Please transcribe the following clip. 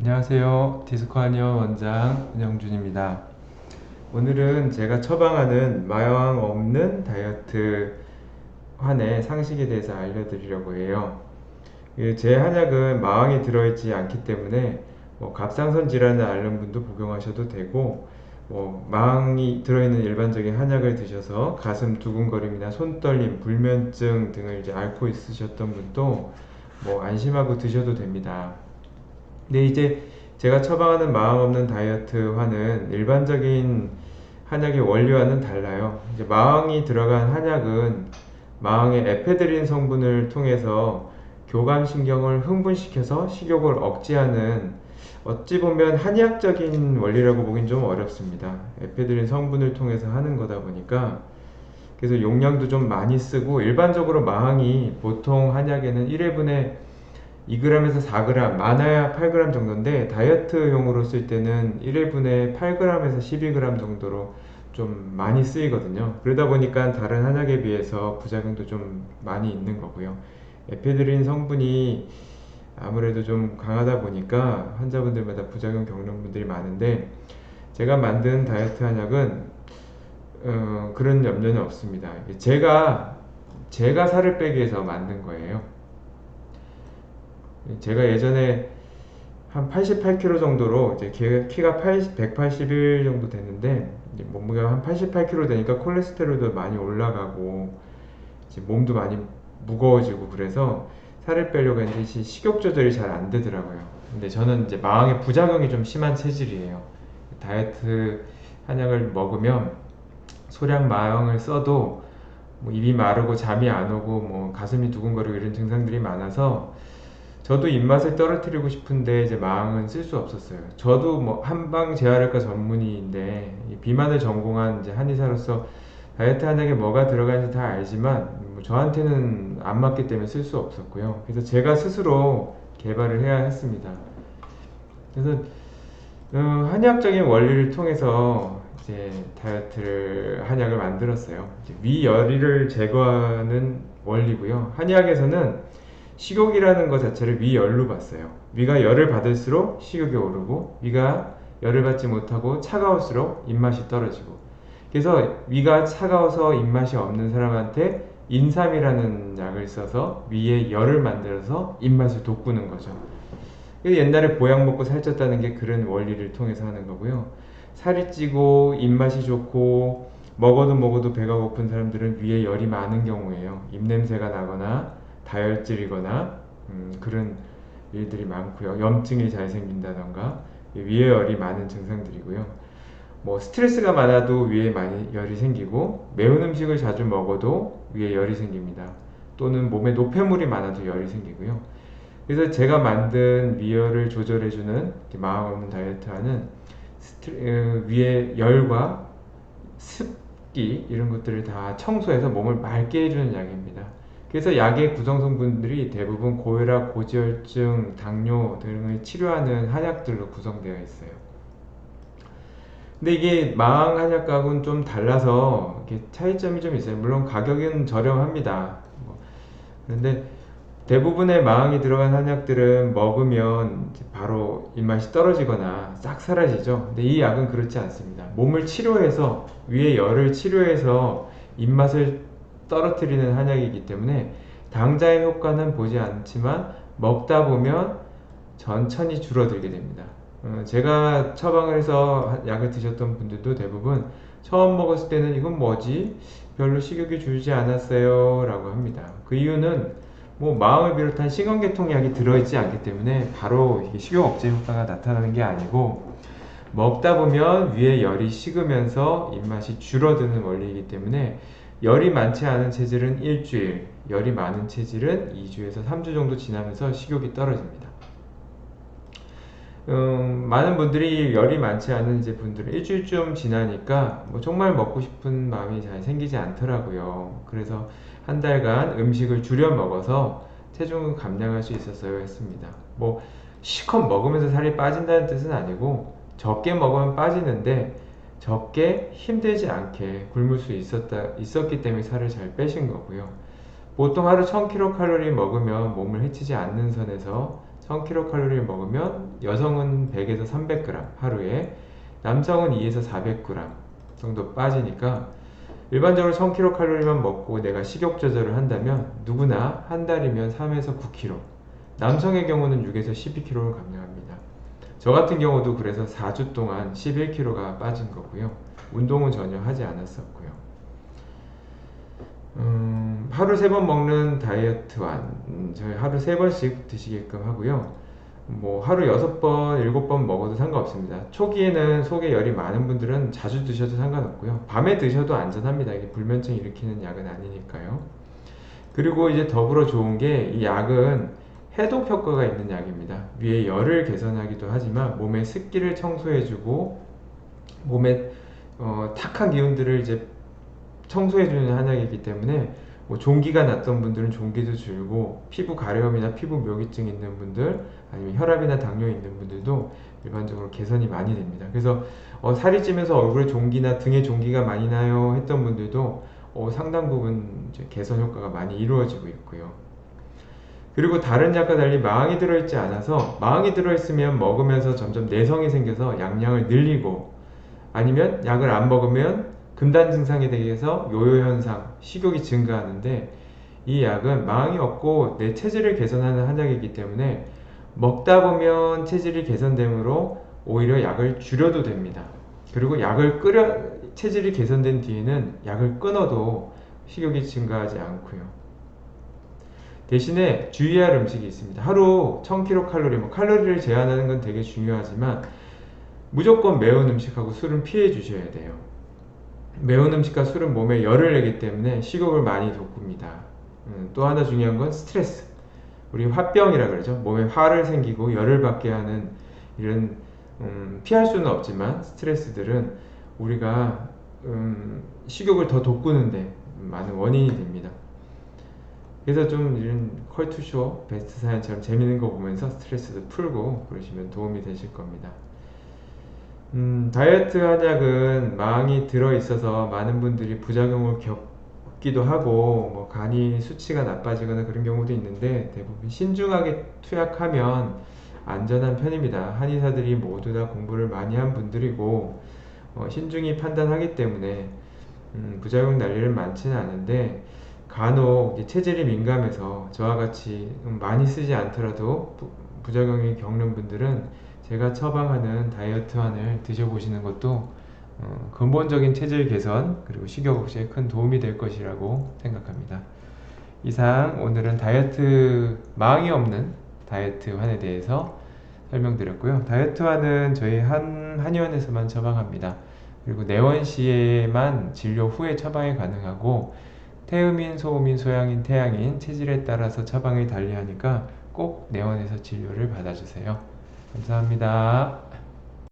안녕하세요. 디스코아니어 원장 은영준입니다. 오늘은 제가 처방하는 마약 없는 다이어트 환의 상식에 대해서 알려드리려고 해요. 제 한약은 마왕이 들어있지 않기 때문에 갑상선 질환을 앓는 분도 복용하셔도 되고, 마왕이 들어있는 일반적인 한약을 드셔서 가슴 두근거림이나 손떨림, 불면증 등을 이제 앓고 있으셨던 분도 안심하고 드셔도 됩니다. 근데 이제 제가 처방하는 마왕 없는 다이어트화는 일반적인 한약의 원리와는 달라요. 이제 마왕이 들어간 한약은 마왕의 에페드린 성분을 통해서 교감신경을 흥분시켜서 식욕을 억제하는, 어찌 보면 한의학적인 원리라고 보긴 좀 어렵습니다. 에페드린 성분을 통해서 하는 거다 보니까, 그래서 용량도 좀 많이 쓰고, 일반적으로 마왕이 보통 한약에는 1회분에 2g에서 4g, 많아야 8g 정도인데 다이어트용으로 쓸 때는 1회분에 8g에서 12g 정도로 좀 많이 쓰이거든요. 그러다 보니까 다른 한약에 비해서 부작용도 좀 많이 있는 거고요. 에페드린 성분이 아무래도 좀 강하다 보니까 환자분들마다 부작용 겪는 분들이 많은데, 제가 만든 다이어트 한약은 그런 염려는 없습니다. 제가 살을 빼기 위해서 만든 거예요. 제가 예전에 한 88kg 정도로, 이제 키가 181 정도 됐는데, 이제 몸무게가 한 88kg 되니까 콜레스테롤도 많이 올라가고 이제 몸도 많이 무거워지고, 그래서 살을 빼려고 했는데 식욕 조절이 잘 안 되더라고요. 근데 저는 이제 마왕의 부작용이 좀 심한 체질이에요. 다이어트 한약을 먹으면 소량 마왕을 써도 입이 마르고 잠이 안 오고 가슴이 두근거리고 이런 증상들이 많아서, 저도 입맛을 떨어뜨리고 싶은데 이제 마왕은 쓸 수 없었어요. 저도 한방 재활의과 전문의인데 비만을 전공한 이제 한의사로서 다이어트 한약에 뭐가 들어가는지 다 알지만 저한테는 안 맞기 때문에 쓸 수 없었고요. 그래서 제가 스스로 개발을 해야 했습니다. 그래서 한의학적인 원리를 통해서 이제 다이어트를 한약을 만들었어요. 위열을 제거하는 원리고요. 한의학에서는 식욕이라는 것 자체를 위열로 봤어요. 위가 열을 받을수록 식욕이 오르고, 위가 열을 받지 못하고 차가울수록 입맛이 떨어지고, 그래서 위가 차가워서 입맛이 없는 사람한테 인삼이라는 약을 써서 위에 열을 만들어서 입맛을 돋구는 거죠. 옛날에 보약 먹고 살쪘다는 게 그런 원리를 통해서 하는 거고요. 살이 찌고 입맛이 좋고 먹어도 배가 고픈 사람들은 위에 열이 많은 경우에요. 입냄새가 나거나 다혈질이거나 그런 일들이 많고요. 염증이 잘 생긴다던가 위에 열이 많은 증상들이고요. 스트레스가 많아도 위에 많이 열이 생기고, 매운 음식을 자주 먹어도 위에 열이 생깁니다. 또는 몸에 노폐물이 많아도 열이 생기고요. 그래서 제가 만든 위열을 조절해주는 마음 없는 다이어트하는 위에 열과 습기 이런 것들을 다 청소해서 몸을 맑게 해주는 약입니다. 그래서 약의 구성성분들이 대부분 고혈압, 고지혈증, 당뇨 등을 치료하는 한약들로 구성되어 있어요. 근데 이게 마왕 한약하고는 좀 달라서 이렇게 차이점이 좀 있어요. 물론 가격은 저렴합니다. 그런데 대부분의 마왕이 들어간 한약들은 먹으면 바로 입맛이 떨어지거나 싹 사라지죠. 근데 이 약은 그렇지 않습니다. 몸을 치료해서, 위의 열을 치료해서 입맛을 떨어뜨리는 한약이기 때문에 당장의 효과는 보지 않지만 먹다 보면 천천히 줄어들게 됩니다. 제가 처방을 해서 약을 드셨던 분들도 대부분 처음 먹었을 때는 이건 뭐지? 별로 식욕이 줄지 않았어요 라고 합니다. 그 이유는 마음을 비롯한 신경계통약이 들어있지 않기 때문에 바로 식욕 억제 효과가 나타나는 게 아니고, 먹다 보면 위에 열이 식으면서 입맛이 줄어드는 원리이기 때문에 열이 많지 않은 체질은 일주일, 열이 많은 체질은 2주에서 3주 정도 지나면서 식욕이 떨어집니다. 많은 분들이 열이 많지 않은 이제 분들은 일주일쯤 지나니까 정말 먹고 싶은 마음이 잘 생기지 않더라고요. 그래서 한 달간 음식을 줄여 먹어서 체중을 감량할 수 있었어야 했습니다. 실컷 먹으면서 살이 빠진다는 뜻은 아니고, 적게 먹으면 빠지는데 적게 힘들지 않게 굶을 수 있었기 때문에 살을 잘 빼신 거고요. 보통 하루 1000kcal 먹으면 몸을 해치지 않는 선에서 1000kcal 먹으면 여성은 100에서 300g 하루에, 남성은 2에서 400g 정도 빠지니까 일반적으로 1000kcal만 먹고 내가 식욕 조절을 한다면 누구나 한 달이면 3에서 9kg, 남성의 경우는 6에서 12kg를 감량합니다. 저 같은 경우도 그래서 4주 동안 11kg가 빠진 거고요. 운동은 전혀 하지 않았었고요. 하루 3번 먹는 다이어트완, 저희 하루 3번씩 드시게끔 하고요. 뭐 하루 6번, 7번 먹어도 상관없습니다. 초기에는 속에 열이 많은 분들은 자주 드셔도 상관없고요. 밤에 드셔도 안전합니다. 이게 불면증 일으키는 약은 아니니까요. 그리고 이제 더불어 좋은 게 이 약은 해독 효과가 있는 약입니다. 위의 열을 개선하기도 하지만 몸의 습기를 청소해주고 몸에 탁한 기운들을 이제 청소해주는 한약이기 때문에 뭐 종기가 났던 분들은 종기도 줄고, 피부 가려움이나 피부 묘기증 있는 분들, 아니면 혈압이나 당뇨 있는 분들도 일반적으로 개선이 많이 됩니다. 그래서 살이 찌면서 얼굴에 종기나 등에 종기가 많이 나요 했던 분들도 상당 부분 이제 개선 효과가 많이 이루어지고 있고요. 그리고 다른 약과 달리 마왕이 들어있지 않아서, 마왕이 들어있으면 먹으면서 점점 내성이 생겨서 양량을 늘리고, 아니면 약을 안 먹으면 금단 증상에 대해서 요요 현상, 식욕이 증가하는데, 이 약은 마왕이 없고 내 체질을 개선하는 한약이기 때문에 먹다 보면 체질이 개선되므로 오히려 약을 줄여도 됩니다. 그리고 체질이 개선된 뒤에는 약을 끊어도 식욕이 증가하지 않고요. 대신에 주의할 음식이 있습니다. 하루 1000kcal, 뭐 칼로리를 제한하는 건 되게 중요하지만 무조건 매운 음식하고 술은 피해 주셔야 돼요. 매운 음식과 술은 몸에 열을 내기 때문에 식욕을 많이 돋굽니다. 또 하나 중요한 건 스트레스. 우리 화병이라 그러죠. 몸에 화를 생기고 열을 받게 하는 이런 피할 수는 없지만 스트레스들은 우리가 식욕을 더 돋구는데 많은 원인이 됩니다. 그래서 좀 이런 컬투쇼, 베스트 사연처럼 재밌는 거 보면서 스트레스도 풀고 그러시면 도움이 되실 겁니다. 다이어트 한약은 마왕이 들어있어서 많은 분들이 부작용을 겪기도 하고, 뭐 간이 수치가 나빠지거나 그런 경우도 있는데 대부분 신중하게 투약하면 안전한 편입니다. 한의사들이 모두 다 공부를 많이 한 분들이고 신중히 판단하기 때문에 부작용 날 일은 많지는 않은데, 간혹 체질이 민감해서 저와 같이 많이 쓰지 않더라도 부작용이 겪는 분들은 제가 처방하는 다이어트환을 드셔보시는 것도 근본적인 체질 개선 그리고 식욕 억제에 큰 도움이 될 것이라고 생각합니다. 이상 오늘은 마왕이 없는 다이어트환에 대해서 설명드렸고요. 다이어트환은 저희 한의원에서만 처방합니다. 그리고 내원시에만 진료 후에 처방이 가능하고, 태음인, 소음인, 소양인, 태양인 체질에 따라서 처방이 달리하니까 꼭 내원에서 진료를 받아주세요. 감사합니다.